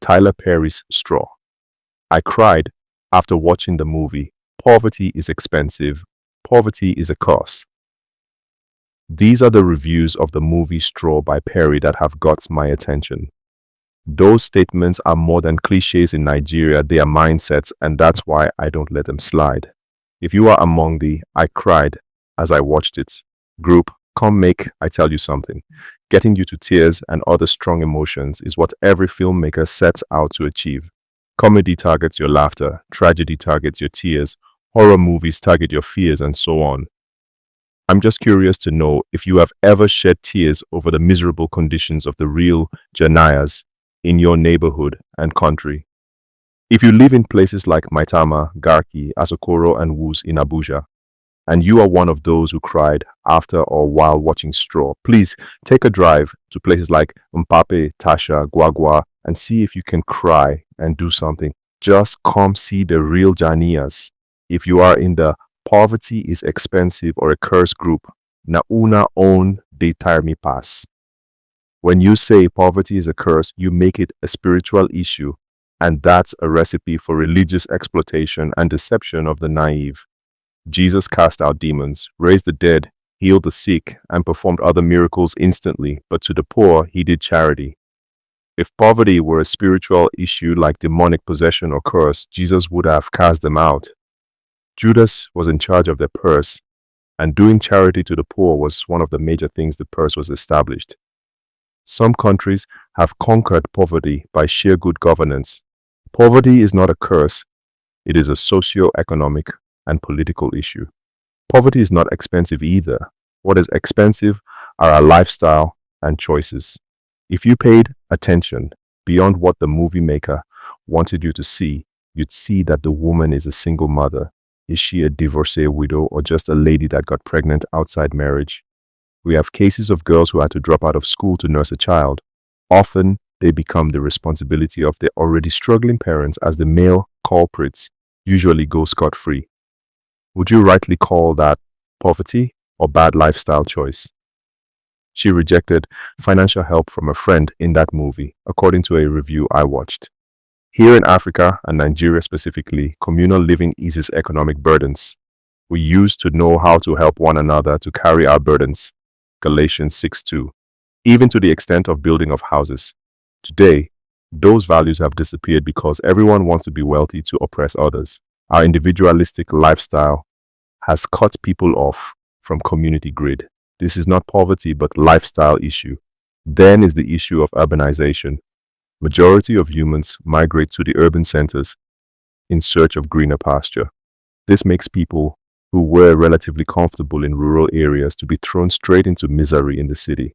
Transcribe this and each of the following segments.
Tyler Perry's Straw. I cried after watching the movie. Poverty is expensive. Poverty is a curse. These are the reviews of the movie Straw by Perry that have got my attention. Those statements are more than cliches in Nigeria, they are mindsets, and that's why I don't let them slide. If you are among the I cried as I watched it group, come make I tell you something. Getting you to tears and other strong emotions is what every filmmaker sets out to achieve. Comedy targets your laughter, tragedy targets your tears, horror movies target your fears, and so on. I'm just curious to know if you have ever shed tears over the miserable conditions of the real Janayas in your neighborhood and country. If you live in places like Maitama, Garki, Asokoro, and Wus in Abuja, and you are one of those who cried after or while watching Straw, please take a drive to places like Mpape, Tasha, Gwagwa, and see if you can cry and do something. Just come see the real Janiyas. If you are in the poverty is expensive or a curse group, na una own de me pass. When you say poverty is a curse, you make it a spiritual issue, and that's a recipe for religious exploitation and deception of the naive. Jesus cast out demons, raised the dead, healed the sick, and performed other miracles instantly, but to the poor he did charity. If poverty were a spiritual issue like demonic possession or curse, Jesus would have cast them out. Judas was in charge of the purse, and doing charity to the poor was one of the major things the purse was established. Some countries have conquered poverty by sheer good governance. Poverty is not a curse, it is a socio-economic and political issue. Poverty is not expensive either. What is expensive are our lifestyle and choices. If you paid attention beyond what the movie maker wanted you to see, you'd see that the woman is a single mother. Is she a divorcee widow or just a lady that got pregnant outside marriage? We have cases of girls who had to drop out of school to nurse a child. Often, they become the responsibility of their already struggling parents as the male culprits usually go scot-free. Would you rightly call that poverty or bad lifestyle choice? She rejected financial help from a friend in that movie, according to a review I watched. Here in Africa, and Nigeria specifically, communal living eases economic burdens. We used to know how to help one another to carry our burdens. Galatians 6:2. Even to the extent of building of houses. Today, those values have disappeared because everyone wants to be wealthy to oppress others. Our individualistic lifestyle has cut people off from community grid. This is not poverty but lifestyle issue. Then is the issue of urbanization. Majority of humans migrate to the urban centers in search of greener pasture. This makes people who were relatively comfortable in rural areas to be thrown straight into misery in the city.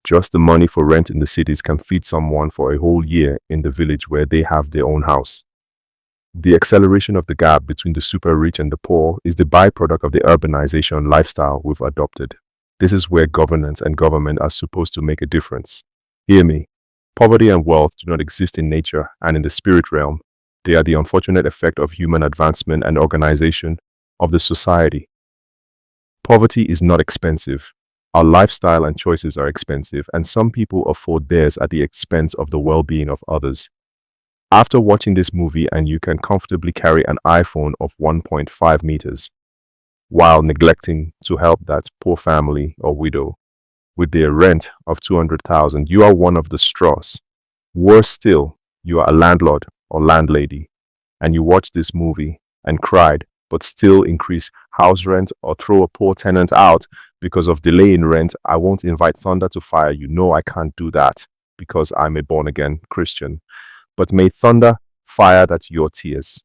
Just the money for rent in the cities can feed someone for a whole year in the village where they have their own house. The acceleration of the gap between the super rich and the poor is the byproduct of the urbanization lifestyle we've adopted. This is where governance and government are supposed to make a difference. Hear me. Poverty and wealth do not exist in nature and in the spirit realm. They are the unfortunate effect of human advancement and organization of the society. Poverty is not expensive. Our lifestyle and choices are expensive, and some people afford theirs at the expense of the well-being of others. After watching this movie, and you can comfortably carry an iPhone of 1.5 meters while neglecting to help that poor family or widow with their rent of 200,000, you are one of the straws. Worse still, you are a landlord or landlady, and you watched this movie and cried, but still increase house rent or throw a poor tenant out because of delay in rent. I won't invite thunder to fire you. No, I can't do that because I'm a born-again Christian. But may thunder fire that your tears.